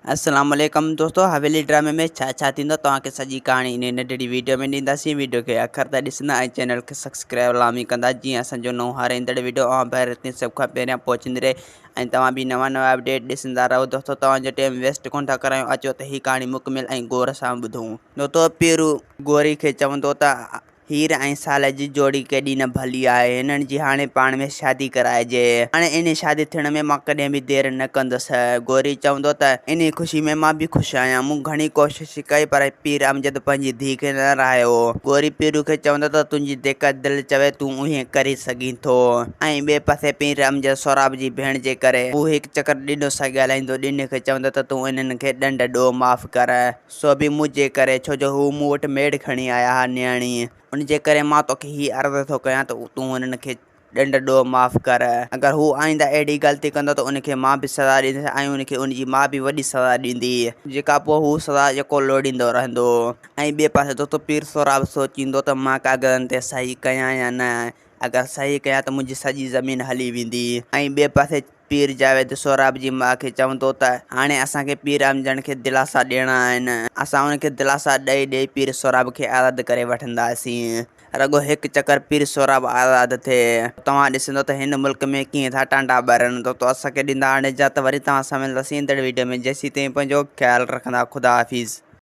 अस्सलाम वालेकुम दोस्तों, हवेली ड्रामे में छा थींदो तव्हांखे सॼी कहाणी इन नंढड़ी वीडियो में ॾींदासीं। वीडियो खे आख़िर ताईं ॾिसंदा ऐं चैनल खे सब्सक्राइब लाज़मी कंदा जीअं असांजो नओं हर ईंदड़ वीडियो पहिरियों सभ खां पहिरियां पहुचंदी रहे ऐं तव्हां बि नवां अपडेट ॾिसंदा रहो। दोस्तों तव्हांजो टाइम वेस्ट कोन था करायूं, अचो त ही कहाणी मुकमिल ऐं गौर सां ॿुधूं। दोस्तों पीरू गोरी खे चवंदो त हीर ऐं साल जी जोड़ी केॾी न भली आहे, हिननि जी हाणे पाण में शादी कराइजे। हाणे इन शादी थियण में मां कॾहिं बि देरि न कंदुसि। गोरी चवंदो त इन ख़ुशी में मां बि ख़ुशि आहियां, मूं घणी कोशिशि कई पर पीर अमजद पंहिंजी धीउ खे न रहायो। गोरी पीरू खे चवंदो त तुंहिंजी जेका दिलि चवे तूं उहे करे सघीं थो। ऐं ॿिए पासे पीर अमजद सोराब जी भेण जे करे हू हिकु चकर ॾिनो सां ॻाल्हाईंदो। ॾिने खे चवंदो त तूं इन्हनि खे ॾंड ॾो माफ़ कर, सो बि मुंहिंजे करे, छो जो हू मूं वटि मेड़ खणी आया हुआ न्याणी। उन जे करे मां तोखे हीअ अर्ज़ु थो कयां त तूं हुननि खे ॾंड ॾो माफ़ कर। अगरि हू आईंदा अहिड़ी ग़लती कंदो त उनखे मां बि सज़ा ॾींदुसि ऐं उनखे उनजी माउ बि वॾी सज़ा ॾींदी, जेका पोइ हू सज़ा जेको लोड़ींदो रहंदो। ऐं ॿिए पासे दोस्तो पीर सोराब सोचींदो त मां कागरनि ते सही कयां या न, अगरि सही कयां त मुंहिंजी सॼी ज़मीन हली वेंदी। ऐं ॿिए पासे पीर जावेद सोराब जी माउ खे चवंदो त हाणे असांखे पीर अमजद खे दिलासा ॾियणा आहिनि, असां उनखे दिलासा ॾेई पीर सोराब खे आज़ादु करे वठंदासीं। रगो हिकु चकर पीर सोराब आज़ादु थिए। तव्हां ॾिसंदो त हिन मुल्क में कीअं था टांडा ॿरनि। तो असांखे ॾींदा हाणे जा त वरी तव्हां सां मिलंदासीं ईंदड़ वीडियो में। जेसीं ताईं पंहिंजो ख़्यालु रखंदा। ख़ुदा हाफ़िज़।